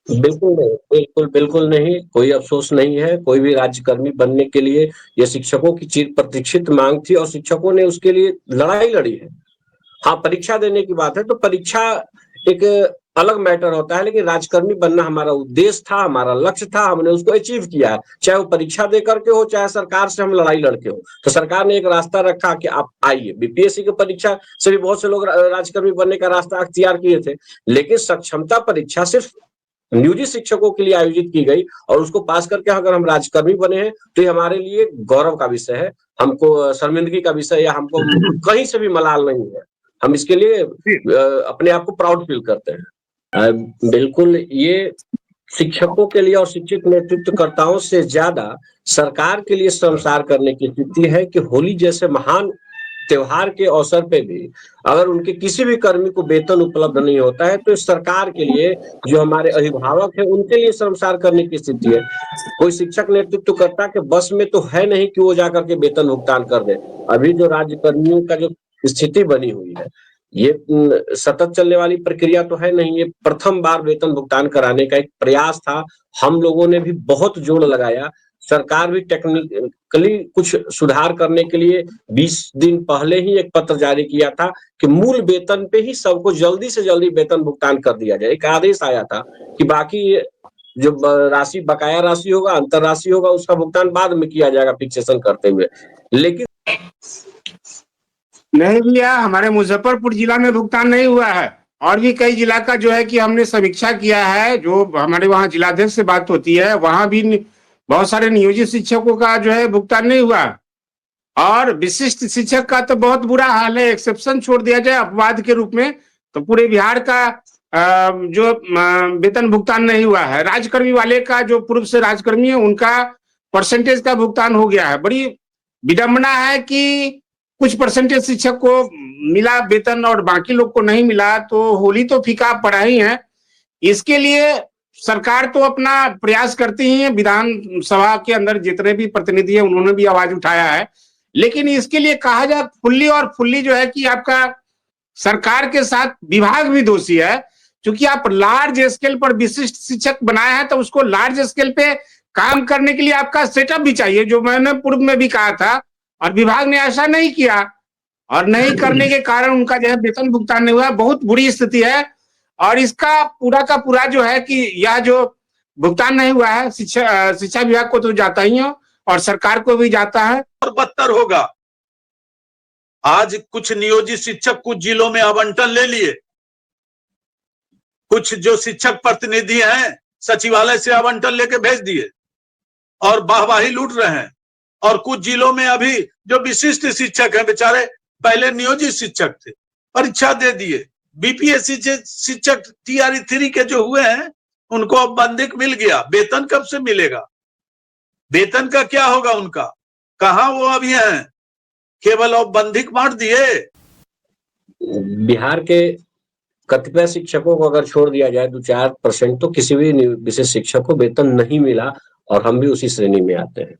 बिल्कुल नहीं, बिल्कुल, बिल्कुल नहीं, कोई अफ़सोस नहीं है, कोई भी राज्यकर्मी बनने के लिए ये शिक्षकों की चिर प्रतीक्षित माँग थी और शिक्षकों ने उसके लिए लड़ाई लड़ी है। हाँ, परीक्षा देने की बात है तो परीक्षा एक अलग मैटर होता है, लेकिन राजकर्मी बनना हमारा उद्देश्य था, हमारा लक्ष्य था, हमने उसको अचीव किया है। चाहे वो परीक्षा दे करके हो, चाहे सरकार से हम लड़ाई लड़के हो। तो सरकार ने एक रास्ता रखा कि आप आइए, बीपीएससी की परीक्षा से भी बहुत से लोग राजकर्मी बनने का रास्ता अख्तियार किए थे। लेकिन सक्षमता परीक्षा सिर्फ नियोजित शिक्षकों के लिए आयोजित की गई और उसको पास करके अगर हम राजकर्मी बने हैं, तो ये हमारे लिए गौरव का विषय है। हमको शर्मिंदगी का विषय या हमको कहीं से भी मलाल नहीं है। हम इसके लिए अपने आप को प्राउड फील करते हैं। बिल्कुल ये शिक्षकों के लिए और शिक्षित नेतृत्वकर्ताओं से ज्यादा सरकार के लिए शर्मसार करने की स्थिति है कि होली जैसे महान त्योहार के अवसर पे भी अगर उनके किसी भी कर्मी को वेतन उपलब्ध नहीं होता है, तो सरकार के लिए जो हमारे अभिभावक हैं, उनके लिए शर्मसार करने की स्थिति है। कोई शिक्षक नेतृत्वकर्ता के बस में तो है नहीं कि वो जाकर के वेतन भुगतान कर दे। अभी जो राज्य कर्मियों का जो स्थिति बनी हुई है, ये सतत चलने वाली प्रक्रिया तो है नहीं, ये प्रथम बार वेतन भुगतान कराने का एक प्रयास था। हम लोगों ने भी बहुत जोर लगाया, सरकार भी टेक्निकली कुछ सुधार करने के लिए 20 दिन पहले ही एक पत्र जारी किया था कि मूल वेतन पे ही सबको जल्दी से जल्दी वेतन भुगतान कर दिया जाए। एक आदेश आया था कि बाकी जो राशि बकाया राशि होगा, अंतर राशि होगा, उसका भुगतान बाद में किया जाएगा फिक्सेशन करते हुए। लेकिन नहीं भैया, हमारे मुजफ्फरपुर जिला में भुगतान नहीं हुआ है और भी कई जिला का जो है कि हमने समीक्षा किया है, जो हमारे वहाँ जिलाध्यक्ष से बात होती है, वहां भी बहुत सारे नियोजित शिक्षकों का जो है भुगतान नहीं हुआ और विशिष्ट शिक्षक का तो बहुत बुरा हाल है। एक्सेप्शन छोड़ दिया जाए अपवाद के रूप में तो पूरे बिहार का जो वेतन भुगतान नहीं हुआ है। राजकर्मी वाले का जो पूर्व से राजकर्मी है उनका परसेंटेज का भुगतान हो गया है। बड़ी विडंबना है कि कुछ परसेंटेज शिक्षक को मिला वेतन और बाकी लोग को नहीं मिला, तो होली तो फीका पड़ा ही है। इसके लिए सरकार तो अपना प्रयास करती ही है, विधानसभा के अंदर जितने भी प्रतिनिधि है उन्होंने भी आवाज उठाया है, लेकिन इसके लिए कहा जाए फुल्ली और फुल्ली जो है कि आपका सरकार के साथ विभाग भी दोषी है, क्योंकि आप लार्ज स्केल पर विशिष्ट शिक्षक बनाए हैं तो उसको लार्ज स्केल पे काम करने के लिए आपका सेटअप भी चाहिए, जो मैंने पूर्व में भी कहा था, और विभाग ने ऐसा नहीं किया और नहीं करने के कारण उनका जो है वेतन भुगतान नहीं हुआ। बहुत बुरी स्थिति है और इसका पूरा का पूरा जो है कि यह जो भुगतान नहीं हुआ है शिक्षा विभाग को तो जाता ही है और सरकार को भी जाता है और बदतर होगा। आज कुछ नियोजित शिक्षक कुछ जिलों में आवंटन ले लिए, कुछ जो शिक्षक प्रतिनिधि हैं सचिवालय से आवंटन लेके भेज दिए और वाहवाही लूट रहे हैं, और कुछ जिलों में अभी जो विशिष्ट शिक्षक हैं बेचारे पहले नियोजित शिक्षक थे, परीक्षा दे दिए, बीपीएससी से शिक्षक टीआरई 3 के जो हुए हैं उनको अब बंदिक मिल गया। वेतन कब से मिलेगा? वेतन का क्या होगा उनका? कहां वो अभी हैं? केवल अब बंदिक मार दिए। बिहार के कतिपय शिक्षकों को अगर छोड़ दिया जाए 2-4% तो किसी भी विशेष शिक्षक को वेतन नहीं मिला और हम भी उसी श्रेणी में आते हैं।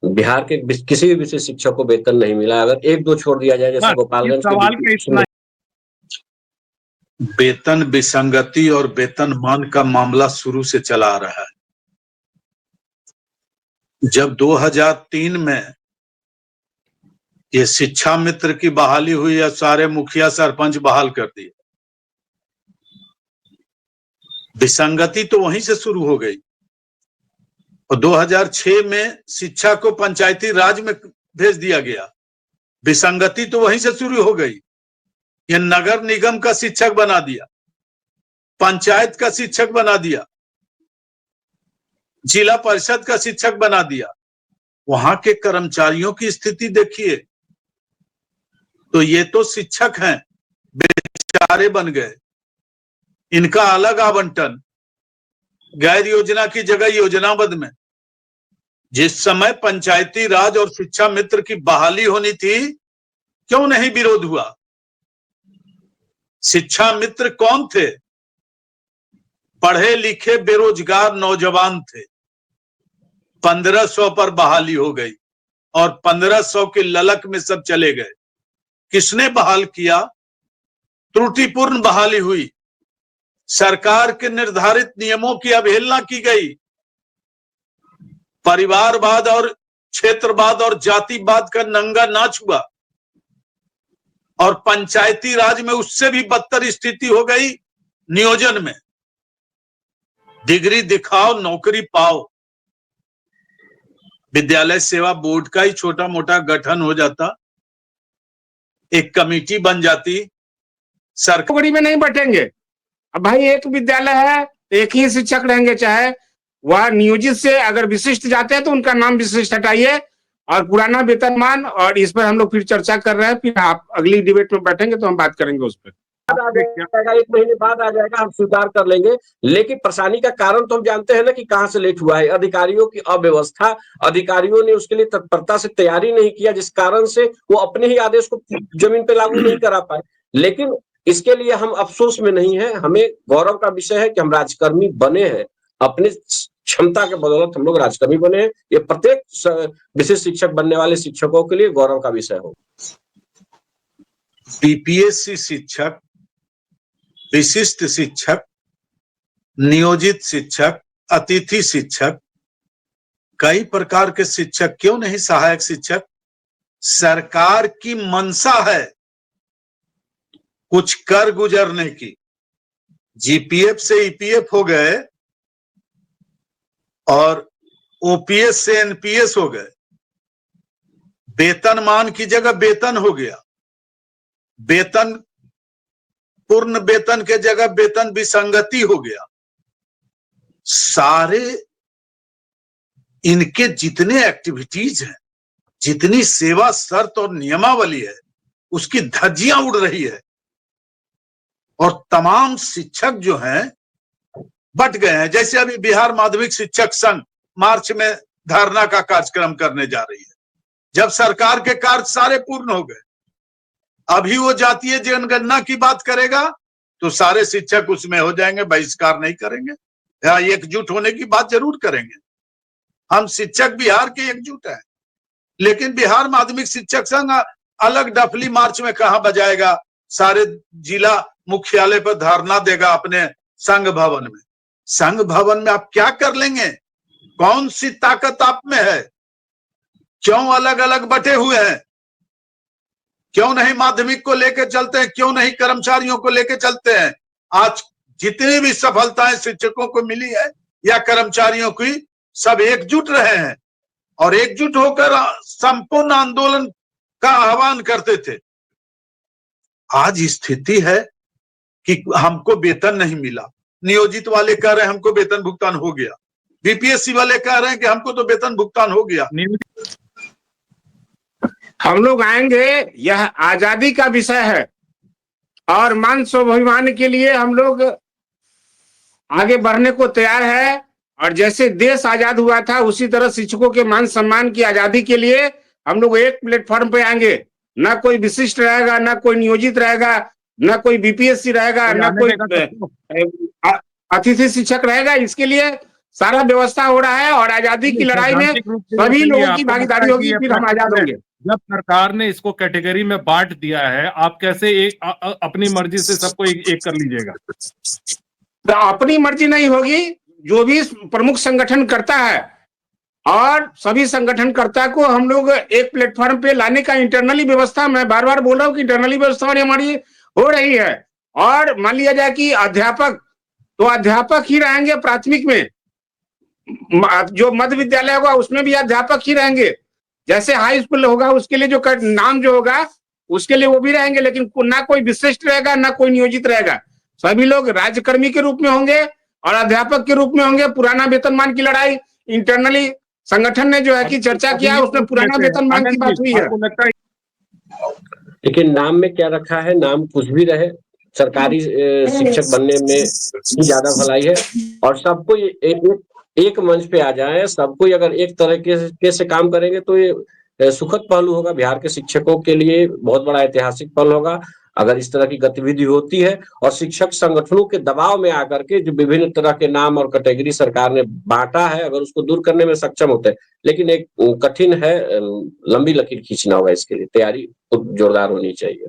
बिहार के किसी भी विशेष शिक्षक को वेतन नहीं मिला। अगर 1-2 छोड़ दिया जाए जैसे गोपालगंज के वेतन विसंगति और वेतनमान का मामला शुरू से चला आ रहा है। जब 2003 में ये शिक्षा मित्र की बहाली हुई या सारे मुखिया सरपंच बहाल कर दिए, विसंगति तो वहीं से शुरू हो गई और 2006 में शिक्षा को पंचायती राज में भेज दिया गया, विसंगति तो वहीं से शुरू हो गई। ये नगर निगम का शिक्षक बना दिया, पंचायत का शिक्षक बना दिया, जिला परिषद का शिक्षक बना दिया। वहां के कर्मचारियों की स्थिति देखिए, तो ये तो शिक्षक हैं, बेचारे बन गए। इनका अलग आवंटन, गैर योजना की जगह योजनाबद्ध में। जिस समय पंचायती राज और शिक्षा मित्र की बहाली होनी थी, क्यों नहीं विरोध हुआ? शिक्षा मित्र कौन थे? पढ़े लिखे बेरोजगार नौजवान थे। 1500 पर बहाली हो गई और 1500 के ललक में सब चले गए। किसने बहाल किया? त्रुटिपूर्ण बहाली हुई, सरकार के निर्धारित नियमों की अवहेलना की गई, परिवारवाद और क्षेत्रवाद और जातिवाद का नंगा नाच हुआ और पंचायती राज में उससे भी बदतर स्थिति हो गई। नियोजन में डिग्री दिखाओ नौकरी पाओ, विद्यालय सेवा बोर्ड का ही छोटा मोटा गठन हो जाता, एक कमेटी बन जाती, सरकारी में नहीं बटेंगे। अब भाई एक विद्यालय है, एक ही शिक्षक रहेंगे, चाहे वह नियोजित से अगर विशिष्ट जाते हैं तो उनका नाम विशिष्ट हटाइए और पुराना वेतनमान, और इस पर हम लोग फिर चर्चा कर रहे हैं। फिर आप अगली डिबेट में बैठेंगे तो हम बात करेंगे उस पर। आ जाएगा, 1 महीने बाद आ जाएगा, हम स्वीकार कर लेंगे। लेकिन परेशानी का कारण तो हम जानते हैं ना कि कहां से लेट हुआ है। अधिकारियों की अव्यवस्था, अधिकारियों ने उसके लिए तत्परता से तैयारी नहीं किया, जिस कारण से वो अपने ही आदेश को जमीन पे लागू नहीं करा पाए। लेकिन इसके लिए हम अफसोस में नहीं है, हमें गौरव का विषय है कि हम राजकर्मी बने हैं, अपने क्षमता के बदौलत हम लोग राजकर्मी बने हैं। ये प्रत्येक विशिष्ट शिक्षक बनने वाले शिक्षकों के लिए गौरव का विषय हो। बीपीएससी शिक्षक, विशिष्ट शिक्षक, नियोजित शिक्षक, अतिथि शिक्षक, कई प्रकार के शिक्षक क्यों नहीं, सहायक शिक्षक, सरकार की मंशा है कुछ कर गुजरने की। जीपीएफ से ईपीएफ हो गए और ओपीएस से एनपीएस हो गए, वेतनमान की जगह वेतन हो गया, वेतन पूर्ण वेतन के जगह वेतन विसंगति हो गया। सारे इनके जितने एक्टिविटीज हैं, जितनी सेवा शर्त और नियमावली है, उसकी धज्जियां उड़ रही है और तमाम शिक्षक जो हैं बट गए हैं। जैसे अभी बिहार माध्यमिक शिक्षक संघ मार्च में धरना का कार्यक्रम करने जा रही है, जब सरकार के कार्य सारे पूर्ण हो गए। अभी वो जातीय जनगणना की बात करेगा तो सारे शिक्षक उसमें हो जाएंगे, बहिष्कार नहीं करेंगे या एकजुट होने की बात जरूर करेंगे। हम शिक्षक बिहार के एकजुट हैं, लेकिन बिहार माध्यमिक शिक्षक संघ अलग डफली मार्च में कहां बजाएगा, सारे जिला मुख्यालय पर धरना देगा अपने संघ भवन में। संघ भवन में आप क्या कर लेंगे? कौन सी ताकत आप में है? क्यों अलग अलग बटे हुए हैं? क्यों नहीं माध्यमिक को लेकर चलते हैं? क्यों नहीं कर्मचारियों को लेकर चलते हैं? आज जितनी भी सफलताएं शिक्षकों को मिली है या कर्मचारियों की, सब एकजुट रहे हैं और एकजुट होकर संपूर्ण आंदोलन का आह्वान करते थे। आज स्थिति है कि हमको वेतन नहीं मिला, नियोजित वाले कह रहे हैं हमको वेतन भुगतान हो गया, बीपीएससी वाले कह रहे हैं कि हमको तो वेतन भुगतान हो गया। हम लोग आएंगे, यह आजादी का विषय है और मान स्वाभिमान के लिए हम लोग आगे बढ़ने को तैयार है। और जैसे देश आजाद हुआ था उसी तरह शिक्षकों के मान सम्मान की आजादी के लिए हम लोग एक प्लेटफॉर्म पे आएंगे। ना कोई विशिष्ट रहेगा, ना कोई नियोजित रहेगा, ना कोई बीपीएससी रहेगा, ना कोई अतिथि शिक्षक रहेगा। इसके लिए सारा व्यवस्था हो रहा है और आजादी की लड़ाई में सभी लोगों की भागीदारी होगी, फिर हम आजाद होंगे। जब सरकार ने इसको कैटेगरी में बांट दिया है, आप कैसे एक अपनी मर्जी से सबको एक कर लीजिएगा? तो अपनी मर्जी नहीं होगी, जो भी प्रमुख संगठन करता है और सभी संगठनकर्ता को हम लोग एक प्लेटफॉर्म पे लाने का इंटरनली व्यवस्था, मैं बार बार बोल रहा हूँ कि इंटरनली व्यवस्था हमारी हो रही है। और मान लिया जाए कि अध्यापक, तो अध्यापक ही रहेंगे प्राथमिक में, जो मध्य विद्यालय होगा उसमें भी अध्यापक ही रहेंगे। जैसे हाई स्कूल होगा उसके लिए जो नाम जो होगा उसके लिए वो भी रहेंगे, लेकिन ना कोई विशिष्ट रहेगा ना कोई नियोजित रहेगा। सभी लोग राज्यकर्मी के रूप में होंगे और अध्यापक के रूप में होंगे। पुराना वेतनमान की लड़ाई इंटरनली संगठन ने जो है कि चर्चा किया है, उसमें पुराना वेतनमान की बात हुई है। लेकिन नाम में क्या रखा है, नाम कुछ भी रहे, सरकारी शिक्षक बनने में ज्यादा भलाई है। और सबको एक मंच पे आ जाए, सबको अगर एक तरीके से काम करेंगे तो ये सुखद पहलू होगा। बिहार के शिक्षकों के लिए बहुत बड़ा ऐतिहासिक पल होगा अगर इस तरह की गतिविधि होती है। और शिक्षक संगठनों के दबाव में आकर के जो विभिन्न तरह के नाम और कैटेगरी सरकार ने बांटा है, अगर उसको दूर करने में सक्षम होते हैं, लेकिन एक कठिन है, लंबी लकीर खींचना होगा। इसके लिए तैयारी जोरदार होनी चाहिए।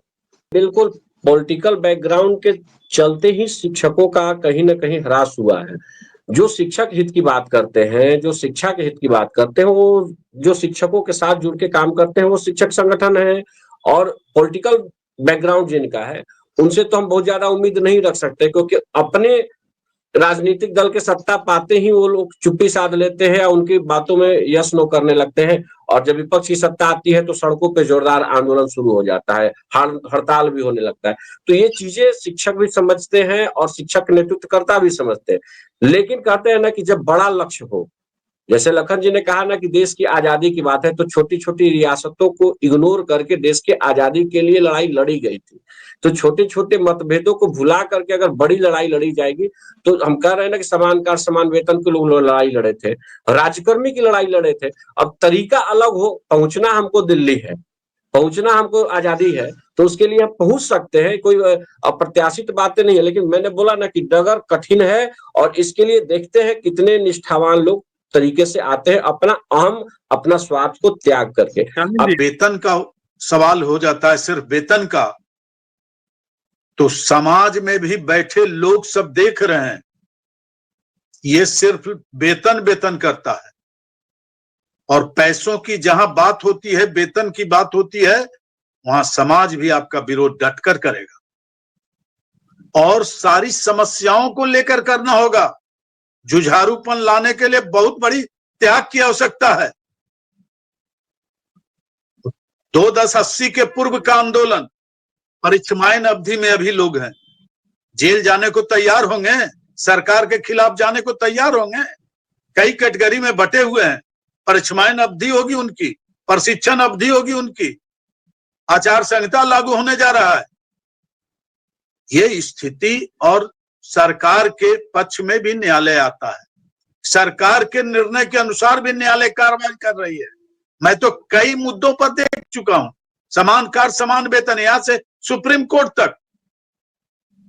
बिल्कुल पॉलिटिकल बैकग्राउंड के चलते ही शिक्षकों का कहीं ना कहीं ह्रास हुआ है। जो शिक्षक हित की बात करते हैं, जो शिक्षा के हित की बात करते हैं, वो जो शिक्षकों के साथ जुड़ के काम करते हैं वो शिक्षक संगठन है, और पॉलिटिकल बैकग्राउंड जिनका है उनसे तो हम बहुत ज्यादा उम्मीद नहीं रख सकते, क्योंकि अपने राजनीतिक दल के सत्ता पाते ही वो लोग चुप्पी साध लेते हैं, उनकी बातों में यस नो करने लगते हैं, और जब विपक्ष की सत्ता आती है तो सड़कों पे जोरदार आंदोलन शुरू हो जाता है, हड़ताल भी होने लगता है। तो ये चीजें शिक्षक भी समझते हैं और शिक्षक नेतृत्वकर्ता भी समझते हैं, लेकिन कहते हैं ना कि जब बड़ा लक्ष्य हो, जैसे लखन जी ने कहा ना कि देश की आजादी की बात है, तो छोटी छोटी रियासतों को इग्नोर करके देश की आजादी के लिए लड़ाई लड़ी गई थी। तो छोटे छोटे मतभेदों को भुला करके अगर बड़ी लड़ाई लड़ी जाएगी, तो हम कह रहे हैं ना कि समान कार्य समान वेतन के लोग लड़ाई लड़े थे, राजकर्मी की लड़ाई लड़े थे। अब तरीका अलग हो, पहुंचना हमको दिल्ली है, पहुंचना हमको आजादी है, तो उसके लिए हम पहुंच सकते हैं, कोई अप्रत्याशित बातें नहीं है। लेकिन मैंने बोला ना कि डगर कठिन है, और इसके लिए देखते हैं कितने निष्ठावान लोग तरीके से आते हैं, अपना अहम, अपना स्वार्थ को त्याग करके। अब वेतन का सवाल हो जाता है, सिर्फ वेतन का, तो समाज में भी बैठे लोग सब देख रहे हैं, ये सिर्फ वेतन वेतन करता है, और पैसों की जहां बात होती है, वेतन की बात होती है, वहां समाज भी आपका विरोध डटकर करेगा, और सारी समस्याओं को लेकर करना होगा। जुझारूपन लाने के लिए बहुत बड़ी त्याग की आवश्यकता है। 2/10/80 के पूर्व का आंदोलन, परिचमायन अवधि में अभी लोग हैं, जेल जाने को तैयार होंगे, सरकार के खिलाफ जाने को तैयार होंगे, कई कैटेगरी में बटे हुए हैं। परिचमायन अवधि होगी उनकी, प्रशिक्षण अवधि होगी उनकी, आचार संहिता लागू होने जा रहा है। ये स्थिति, और सरकार के पक्ष में भी न्यायालय आता है, सरकार के निर्णय के अनुसार भी न्यायालय कार्रवाई कर रही है। मैं तो कई मुद्दों पर देख चुका हूं, समान कार्य समान वेतन, यहां से सुप्रीम कोर्ट तक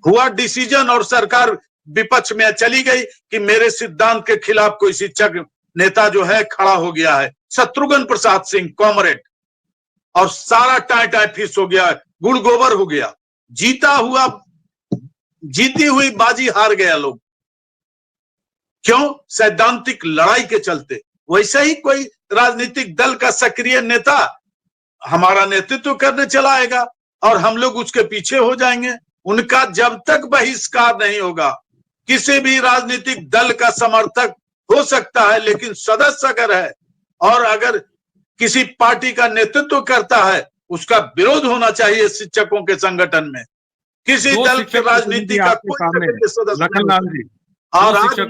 हुआ डिसीजन, और सरकार विपक्ष में चली गई कि मेरे सिद्धांत के खिलाफ कोई शिक्षक नेता जो है खड़ा हो गया है, शत्रुघ्न प्रसाद सिंह कॉमरेड, और सारा टाई टाई फीस हो गया, गुड़ गोबर हो गया, जीती हुई बाजी हार गया लोग। क्यों? सैद्धांतिक लड़ाई के चलते। वैसे ही कोई राजनीतिक दल का सक्रिय नेता हमारा नेतृत्व करने चला आएगा और हम लोग उसके पीछे हो जाएंगे। उनका जब तक बहिष्कार नहीं होगा, किसी भी राजनीतिक दल का समर्थक हो सकता है, लेकिन सदस्य अगर है और अगर किसी पार्टी का नेतृत्व करता है, उसका विरोध होना चाहिए शिक्षकों के संगठन में। किसी दल के राजनीति का कोई सदस्य नहीं। और आज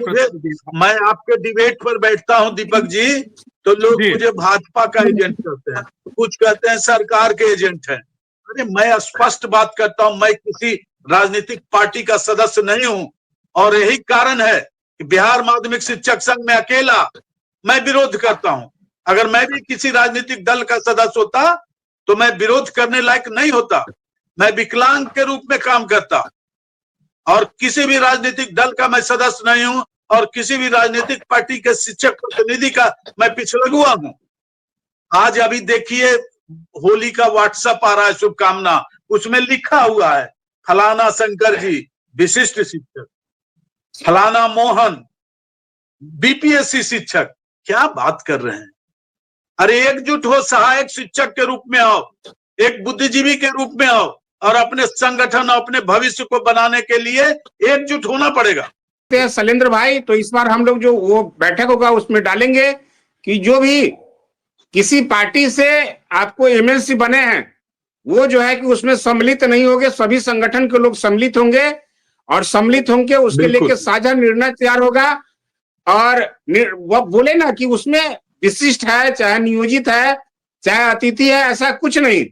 मैं आपके डिबेट पर बैठता हूं दीपक जी, तो लोग मुझे भाजपा का एजेंट कहते हैं, कुछ कहते हैं सरकार के एजेंट हैं। अरे मैं स्पष्ट बात करता हूं, मैं किसी राजनीतिक पार्टी का सदस्य नहीं हूं, और यही कारण है कि बिहार माध्यमिक शिक्षक संघ में अकेला मैं विरोध करता हूं। अगर मैं भी किसी राजनीतिक दल का सदस्य होता तो मैं विरोध करने लायक नहीं होता, मैं विकलांग के रूप में काम करता, और किसी भी राजनीतिक दल का मैं सदस्य नहीं हूं, और किसी भी राजनीतिक पार्टी के शिक्षक प्रतिनिधि का मैं पिछलगुआ हूं। आज अभी देखिए होली का व्हाट्सएप आ रहा है शुभकामना, उसमें लिखा हुआ है फलाना शंकर जी विशिष्ट शिक्षक, फलाना मोहन बीपीएससी शिक्षक। क्या बात कर रहे हैं? अरे एकजुट हो, सहायक शिक्षक के रूप में आओ, एक बुद्धिजीवी के रूप में आओ, और अपने संगठन, अपने भविष्य को बनाने के लिए एकजुट होना पड़ेगा। शैलेंद्र भाई, तो इस बार हम लोग जो वो बैठक होगा उसमें डालेंगे कि जो भी किसी पार्टी से आपको एमएलसी बने हैं, वो जो है कि उसमें सम्मिलित नहीं होंगे, सभी संगठन के लोग सम्मिलित होंगे, और सम्मिलित होंगे उसके लेके साझा निर्णय तैयार होगा। और वो बोले ना कि उसमें विशिष्ट है, चाहे नियोजित है, चाहे अतिथि है, ऐसा कुछ नहीं,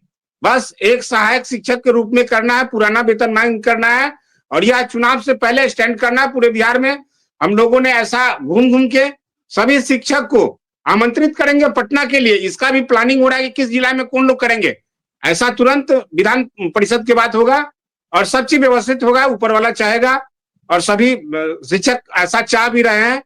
बस एक सहायक शिक्षक के रूप में करना है, पुराना वेतन मांग करना है, और यह चुनाव से पहले स्टैंड करना है। पूरे बिहार में हम लोगों ने ऐसा घूम घूम के सभी शिक्षक को आमंत्रित करेंगे पटना के लिए। इसका भी प्लानिंग हो रहा है कि किस जिला में कौन लोग करेंगे। ऐसा तुरंत विधान परिषद के बाद होगा, और सब चीज व्यवस्थित होगा, ऊपर वाला चाहेगा, और सभी शिक्षक ऐसा चाह भी रहे हैं